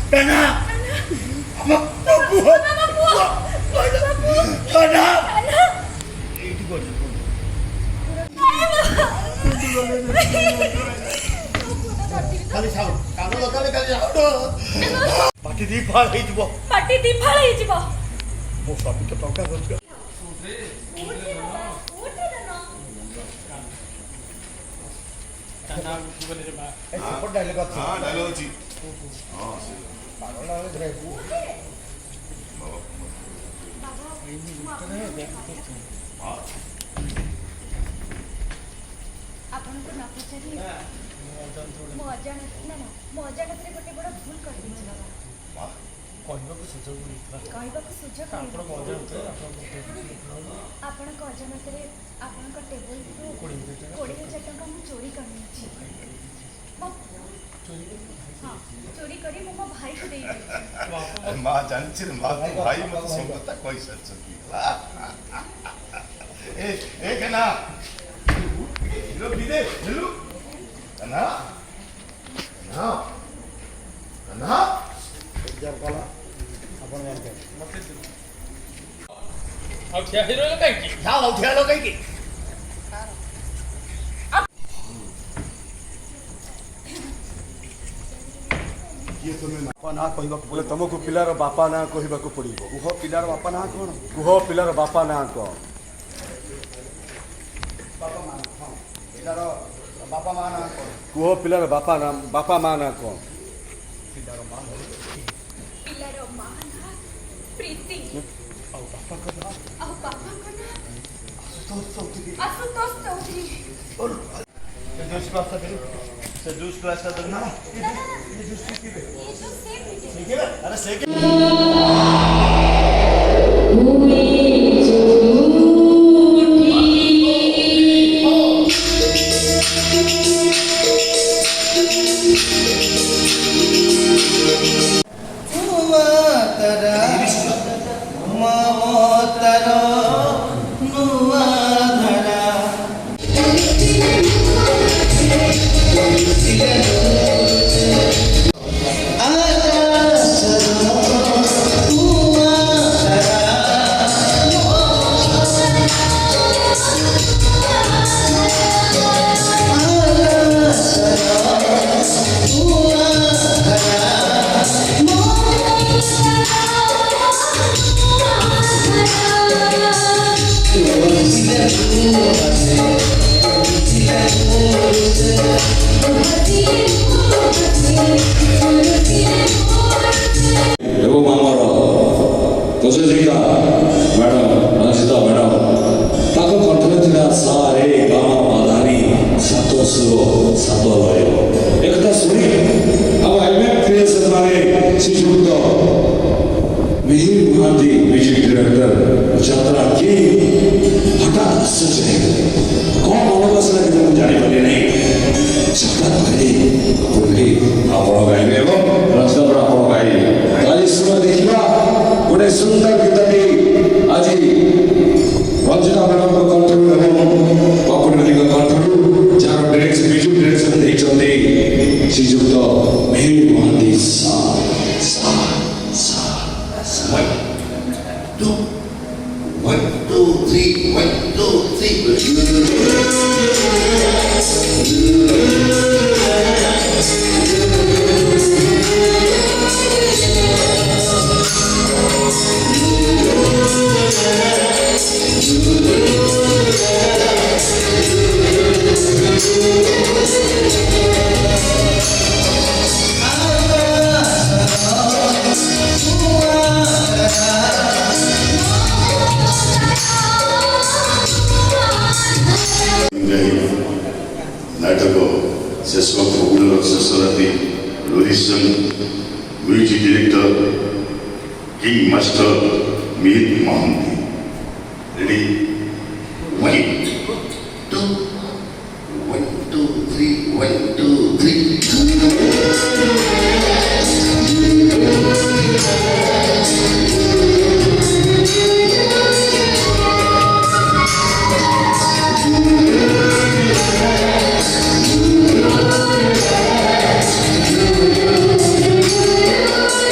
Nana. Mama buah. Nana. Itu kau. Kali sahu. Kamu kali sahu. Pati di phal hai jibo. Pati di phal hai jibo. Mo sabi to tangka gotga. Support dialogue ଅଛି। ହଁ dialogue ଅଛି। ହଁ ପାଗଳ ହେଲେ ଧରେ। ଆପଣଙ୍କୁ ନ ପଚାରି ମୋ ଅଜାଣତରେ ଗୋଟେ ବଡ଼ ଭୁଲ କରିଦେଇଛି ବାବା। କହିବାକୁ ସୁଯୋଗ ମିଳିଥିଲା। କହିବାକୁ ସୁଯୋଗ ଆପଣଙ୍କ ଅଜାଣତରେ ଆପଣଙ୍କ ଅଜାଣତରେ ଆପଣଙ୍କ ଟେବୁଲରୁ 20,000 ଟଙ୍କା ମୁଁ ଚୋରି କରିନେଇଛି। ହଁ ଚୋରି କରି ମୁଁ ମୋ ଭାଇକୁ ଦେଇଦେଇଛି। ମା ଜାଣିଛି ମା ଭାଇ ମତେ ସବୁ କଥା କହିସାରିଛନ୍ତି। ଏ କେନା ହିରୋ ବିଦେ ହେଲୁ କେନା କେନା କେନା ଏକ୍ଜାମ କଲା ଆପଣ ଜାଣିଛନ୍ତି। ଆଉ ଠିଆ ହେଇରହିଲ କାହିଁକି? ଯାଅ ଠିଆ ହେଲ କାହିଁକି? ବାପା ନାଁ କହିବାକୁ ବୋଲେ ତମକୁ ପିଲାର ବାପା ନାଁ କହିବାକୁ ପଡ଼ିବ। କୁହ ପିଲାର ବାପା ନାଁ କ'ଣ? କୁହ ପିଲାର ବାପା ନାଁ କ'ଣ? ପିଲାର ବାପା ମା ନାଁ କ'ଣ? କୁହ ପିଲାର ବାପା ମା ନାଁ କ'ଣ? ପିଲାର ମା ନାଁ ପ୍ରୀତି। ଆଉ ବାପାଙ୍କ ନାଁ ଆଶୁତୋଷ ଚୌଧୁରୀ। ସେ ଜୁସ୍ ଗ୍ଲାସଟା ଦେବୁ ନା ये जो सेब लीजिए। ଆରେ ସେ ଏବଂ ଆମର ପ୍ରଯୋଜିକା ମ୍ୟାଡ଼ାମ ରଞ୍ଜିତା ମ୍ୟାଡ଼ାମ ତାଙ୍କ କଣ୍ଠରେ ଥିଲା ସା ରେ ଗା ମା ପା ଧା ନି ସାତ ସୁର ସାତ ଲୟ। ଏକଥା ଶୁଣି ଆମ ଏମ୍ଏମ୍ କ୍ରିଏସନ୍ ମାନେ ଶ୍ରୀଯୁକ୍ତ ମିହିର ମହାନ୍ତି ମ୍ୟୁଜିକ୍ ଡିରେକ୍ଟର ଯାତ୍ରା କି ହଠାତ୍ ଆଶ୍ଚର୍ଯ୍ୟ ହେଇଗଲେ। କ'ଣ ମନକୁ ଆସିଲା କିନ୍ତୁ ମୁଁ ଜାଣିପାରିଲି ନାହିଁ। ହଠାତ୍ କହିଲି ଆପଣ ଗାଇବେ ଏବଂ ରଞ୍ଜିତା ମ୍ୟାଡ଼ାମ ଆପଣ ଗାଇବେ। ଆଜି ଶୁଣ ଦେଖିବା ଗୋଟେ ସୁନ୍ଦର ଗୀତଟି ଆଜି ରଞ୍ଜିତା ମ୍ୟାଡ଼ାମଙ୍କ କଣ୍ଠରୁ ଏବଂ ପପୁଲ ନଦୀଙ୍କ କଣ୍ଠରୁ ଯାହାର ମ୍ୟୁଜିକ୍ ଡିରେକ୍ସନ୍ ଦେଇଛନ୍ତି ଶ୍ରୀଯୁକ୍ତ Mihir Mohanty sir. One, two, three, 1, 2, 3. नाटक शेष फगुणर शेष राति लोरिसन music director king master Mihir Mohanty ready 1 2 1 2 3 1 2 3 Thank you.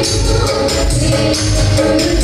Thank you.